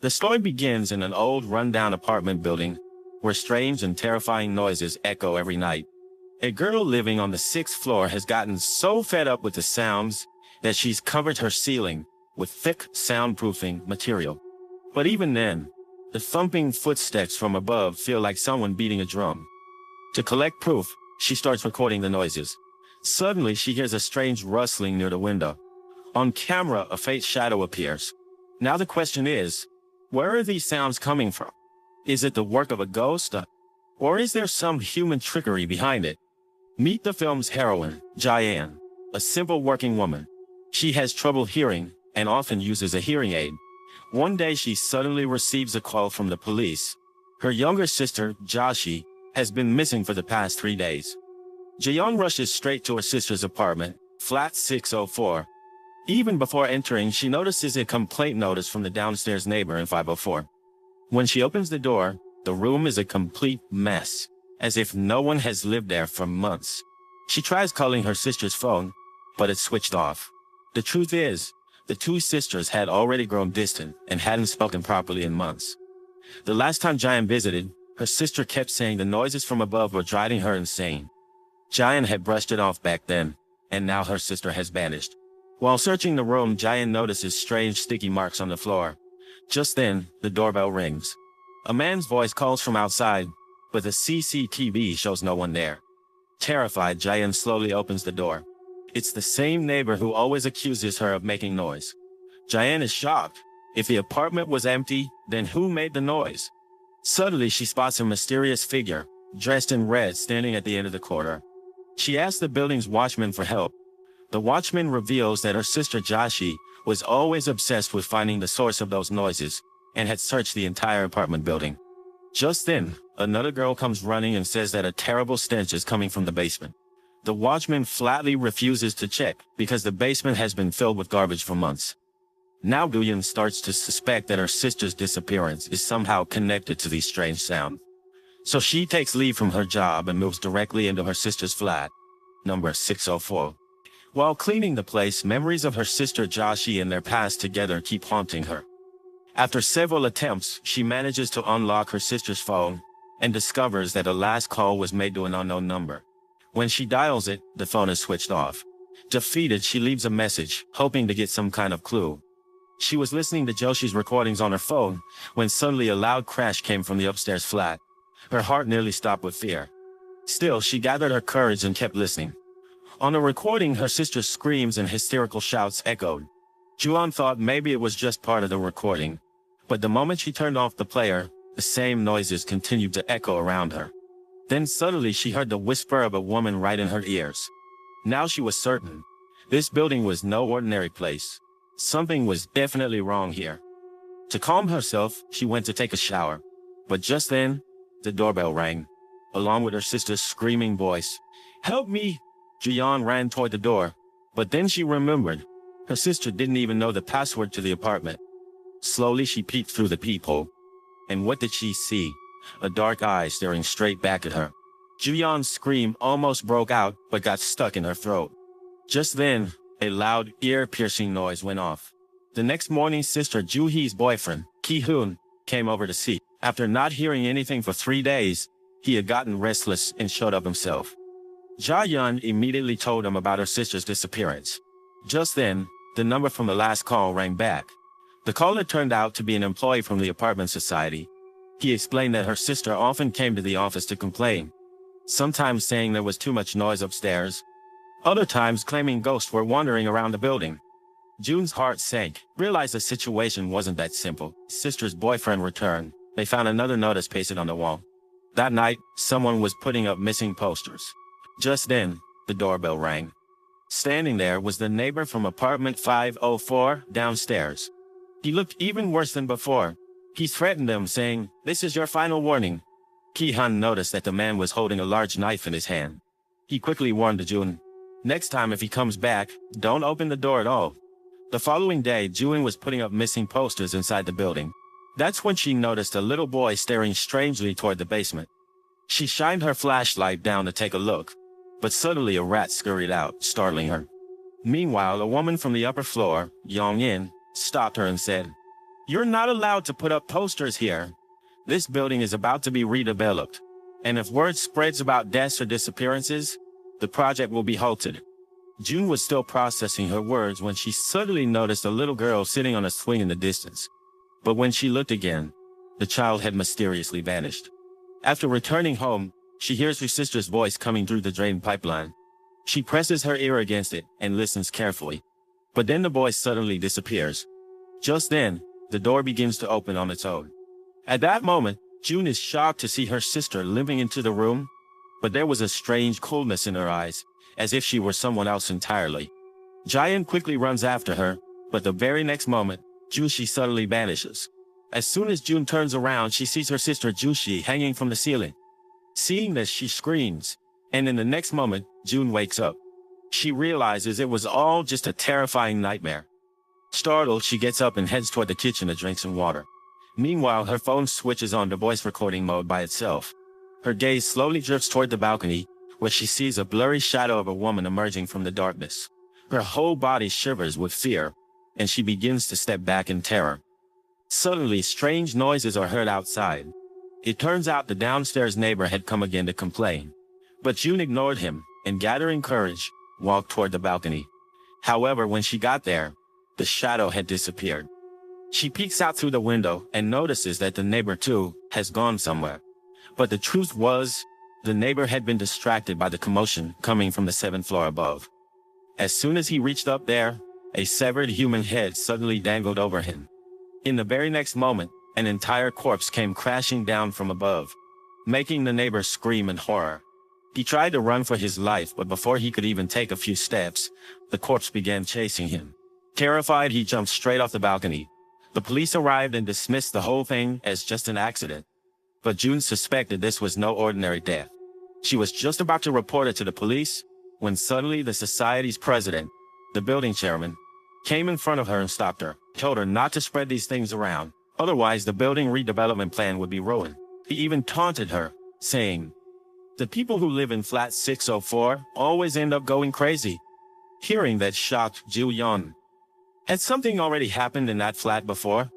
The story begins in an old rundown apartment building where strange and terrifying noises echo every night. A girl living on the sixth floor has gotten so fed up with the sounds that she's covered her ceiling with thick soundproofing material. But even then, the thumping footsteps from above feel like someone beating a drum. To collect proof, she starts recording the noises. Suddenly, she hears a strange rustling near the window. On camera, a faint shadow appears. Now the question is, where are these sounds coming from? Is it the work of a ghost? Or is there some human trickery behind it? Meet the film's heroine, Diane, a simple working woman. She has trouble hearing and often uses a hearing aid. One day she suddenly receives a call from the police. Her younger sister, Joshi, has been missing for the past 3 days. Jayon rushes straight to her sister's apartment, flat 604. Even before entering, she notices a complaint notice from the downstairs neighbor in 504. When she opens the door, the room is a complete mess, as if no one has lived there for months. She tries calling her sister's phone, but it's switched off. The truth is, the two sisters had already grown distant and hadn't spoken properly in months. The last time Jayan visited, her sister kept saying the noises from above were driving her insane. Jayan had brushed it off back then, and now her sister has vanished. While searching the room, Jayan notices strange sticky marks on the floor. Just then, the doorbell rings. A man's voice calls from outside, but the CCTV shows no one there. Terrified, Jayan slowly opens the door. It's the same neighbor who always accuses her of making noise. Jayan is shocked. If the apartment was empty, then who made the noise? Suddenly, she spots a mysterious figure, dressed in red, standing at the end of the corridor. She asks the building's watchman for help. The watchman reveals that her sister Joshi was always obsessed with finding the source of those noises and had searched the entire apartment building. Just then, another girl comes running and says that a terrible stench is coming from the basement. The watchman flatly refuses to check because the basement has been filled with garbage for months. Now Guyan starts to suspect that her sister's disappearance is somehow connected to these strange sounds. So she takes leave from her job and moves directly into her sister's flat, number 604. While cleaning the place, memories of her sister Joshi and their past together keep haunting her. After several attempts, she manages to unlock her sister's phone and discovers that a last call was made to an unknown number. When she dials it, the phone is switched off. Defeated, she leaves a message, hoping to get some kind of clue. She was listening to Joshi's recordings on her phone when suddenly a loud crash came from the upstairs flat. Her heart nearly stopped with fear. Still, she gathered her courage and kept listening. On the recording, her sister's screams and hysterical shouts echoed. Juan thought maybe it was just part of the recording, but the moment she turned off the player, the same noises continued to echo around her. Then suddenly she heard the whisper of a woman right in her ears. Now she was certain. This building was no ordinary place. Something was definitely wrong here. To calm herself, she went to take a shower. But just then, the doorbell rang, along with her sister's screaming voice. "Help me!" Jian ran toward the door, but then she remembered. Her sister didn't even know the password to the apartment. Slowly she peeked through the peephole. And what did she see? A dark eye staring straight back at her. Juyan's scream almost broke out, but got stuck in her throat. Just then, a loud, ear-piercing noise went off. The next morning, Sister Juhi's boyfriend, Ki-hoon, came over to see. After not hearing anything for 3 days, he had gotten restless and showed up himself. Ja-yeon immediately told him about her sister's disappearance. Just then, the number from the last call rang back. The caller turned out to be an employee from the apartment society. He explained that her sister often came to the office to complain, sometimes saying there was too much noise upstairs, other times claiming ghosts were wandering around the building. June's heart sank, realized the situation wasn't that simple. Sister's boyfriend returned. They found another notice pasted on the wall. That night, someone was putting up missing posters. Just then, the doorbell rang. Standing there was the neighbor from apartment 504 downstairs. He looked even worse than before. He threatened them, saying, "This is your final warning." Ki-han noticed that the man was holding a large knife in his hand. He quickly warned June, "Next time if he comes back, don't open the door at all." The following day, June was putting up missing posters inside the building. That's when she noticed a little boy staring strangely toward the basement. She shined her flashlight down to take a look, but suddenly a rat scurried out, startling her. Meanwhile, a woman from the upper floor, Yong-in, stopped her and said, "You're not allowed to put up posters here. This building is about to be redeveloped. And if word spreads about deaths or disappearances, the project will be halted." June was still processing her words when she suddenly noticed a little girl sitting on a swing in the distance. But when she looked again, the child had mysteriously vanished. After returning home, she hears her sister's voice coming through the drain pipeline. She presses her ear against it and listens carefully. But then the voice suddenly disappears. Just then, the door begins to open on its own. At that moment, June is shocked to see her sister limping into the room, but there was a strange coldness in her eyes, as if she were someone else entirely. Jian quickly runs after her, but the very next moment, Jushi suddenly vanishes. As soon as June turns around, she sees her sister Jushi hanging from the ceiling. Seeing this, she screams, and in the next moment, June wakes up. She realizes it was all just a terrifying nightmare. Startled, she gets up and heads toward the kitchen to drink some water. Meanwhile, her phone switches on to voice recording mode by itself. Her gaze slowly drifts toward the balcony, where she sees a blurry shadow of a woman emerging from the darkness. Her whole body shivers with fear, and she begins to step back in terror. Suddenly, strange noises are heard outside. It turns out the downstairs neighbor had come again to complain. But June ignored him, and gathering courage, walked toward the balcony. However, when she got there, the shadow had disappeared. She peeks out through the window and notices that the neighbor, too, has gone somewhere. But the truth was, the neighbor had been distracted by the commotion coming from the 7th floor above. As soon as he reached up there, a severed human head suddenly dangled over him. In the very next moment, an entire corpse came crashing down from above, making the neighbor scream in horror. He tried to run for his life, but before he could even take a few steps, the corpse began chasing him. Terrified, he jumped straight off the balcony. The police arrived and dismissed the whole thing as just an accident. But June suspected this was no ordinary death. She was just about to report it to the police when suddenly the society's president, the building chairman, came in front of her and stopped her, told her not to spread these things around, otherwise the building redevelopment plan would be ruined. He even taunted her, saying, "The people who live in flat 604 always end up going crazy." Hearing that shocked Ju Yeon. Had something already happened in that flat before?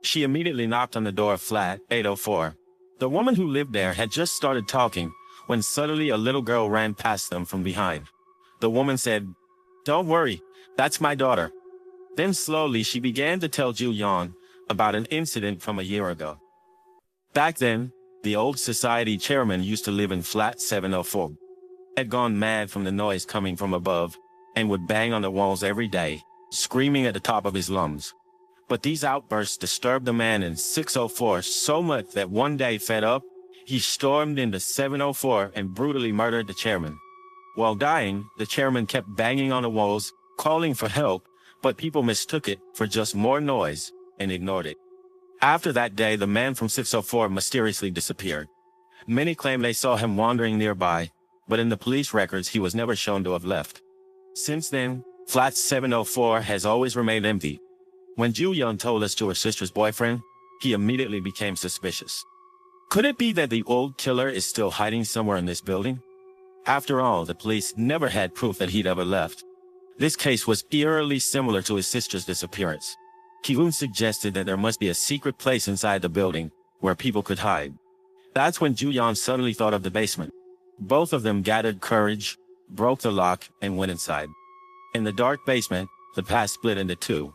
She immediately knocked on the door of flat 804. The woman who lived there had just started talking when suddenly a little girl ran past them from behind. The woman said, "Don't worry, that's my daughter." Then slowly she began to tell Ju Yeon about an incident from a year ago. Back then, the old society chairman used to live in flat 704. Had gone mad from the noise coming from above and would bang on the walls every day, screaming at the top of his lungs. But these outbursts disturbed the man in 604 so much that one day, fed up, he stormed into 704 and brutally murdered the chairman. While dying, the chairman kept banging on the walls, calling for help, but people mistook it for just more noise and ignored it. After that day, the man from 604 mysteriously disappeared. Many claim they saw him wandering nearby, but in the police records he was never shown to have left. Since then, flat 704 has always remained empty. When Ju Yeon told us to her sister's boyfriend, he immediately became suspicious. Could it be that the old killer is still hiding somewhere in this building? After all, the police never had proof that he'd ever left. This case was eerily similar to his sister's disappearance. Ki-hoon suggested that there must be a secret place inside the building where people could hide. That's when Ju Yeon suddenly thought of the basement. Both of them gathered courage, broke the lock, and went inside. In the dark basement, the path split into two.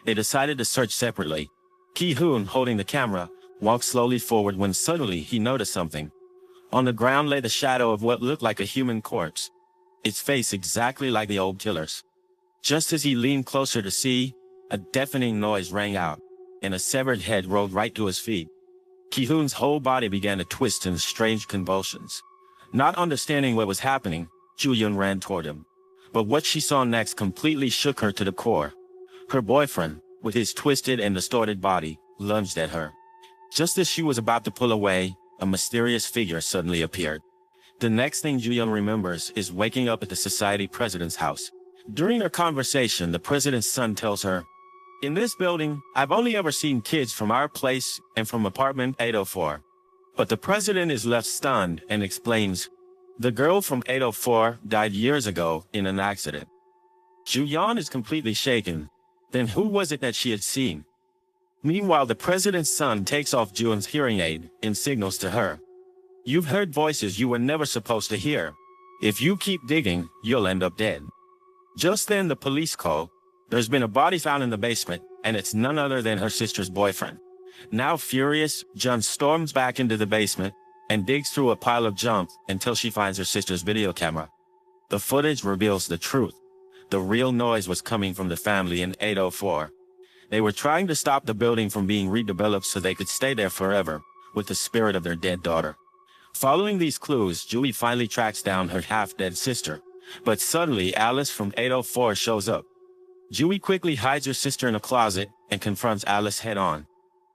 They decided to search separately. Ki-hoon, holding the camera, walked slowly forward when suddenly he noticed something. On the ground lay the shadow of what looked like a human corpse, its face exactly like the old killer's. Just as he leaned closer to see, a deafening noise rang out, and a severed head rolled right to his feet. Ki-hoon's whole body began to twist in strange convulsions. Not understanding what was happening, Ju Yeon ran toward him. But what she saw next completely shook her to the core. Her boyfriend, with his twisted and distorted body, lunged at her. Just as she was about to pull away, a mysterious figure suddenly appeared. The next thing Ju Yeon remembers is waking up at the society president's house. During their conversation, the president's son tells her, "In this building, I've only ever seen kids from our place and from apartment 804. But the president is left stunned and explains, "The girl from 804 died years ago in an accident." Ju Yeon is completely shaken. Then who was it that she had seen? Meanwhile, the president's son takes off June's hearing aid and signals to her. You've heard voices you were never supposed to hear. If you keep digging, you'll end up dead. Just then the police call. There's been a body found in the basement, and it's none other than her sister's boyfriend. Now furious, June storms back into the basement and digs through a pile of junk until she finds her sister's video camera. The footage reveals the truth. The real noise was coming from the family in 804. They were trying to stop the building from being redeveloped so they could stay there forever with the spirit of their dead daughter. Following these clues, Julie finally tracks down her half-dead sister. But suddenly, Alice from 804 shows up. Julie quickly hides her sister in a closet and confronts Alice head-on.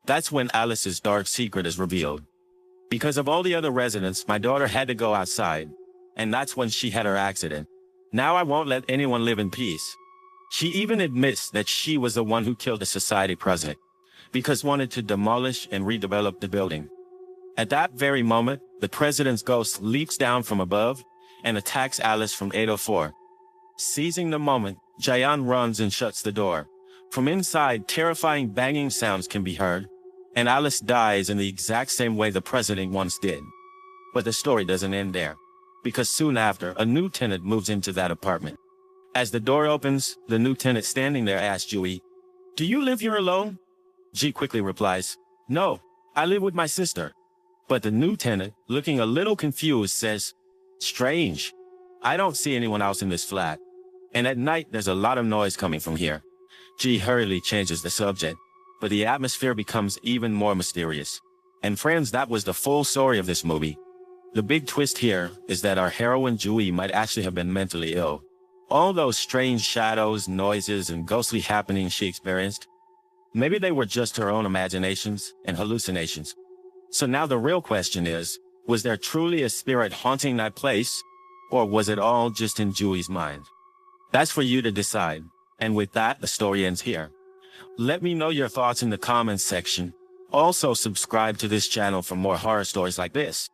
That's when Alice's dark secret is revealed. Because of all the other residents, my daughter had to go outside. And that's when she had her accident. Now I won't let anyone live in peace. She even admits that she was the one who killed the society president, because wanted to demolish and redevelop the building. At that very moment, the president's ghost leaps down from above and attacks Alice from 804. Seizing the moment, Jayan runs and shuts the door. From inside, terrifying banging sounds can be heard, and Alice dies in the exact same way the president once did. But the story doesn't end there, because soon after, a new tenant moves into that apartment. As the door opens, the new tenant standing there asks Julie, "Do you live here alone?" G quickly replies, "No, I live with my sister." But the new tenant, looking a little confused, says, "Strange. I don't see anyone else in this flat. And at night, there's a lot of noise coming from here." G hurriedly changes the subject, but the atmosphere becomes even more mysterious. And friends, that was the full story of this movie. The big twist here is that our heroine Julie might actually have been mentally ill. All those strange shadows, noises, and ghostly happenings she experienced, maybe they were just her own imaginations and hallucinations. So now the real question is, was there truly a spirit haunting that place, or was it all just in Julie's mind? That's for you to decide. And with that, the story ends here. Let me know your thoughts in the comments section. Also subscribe to this channel for more horror stories like this.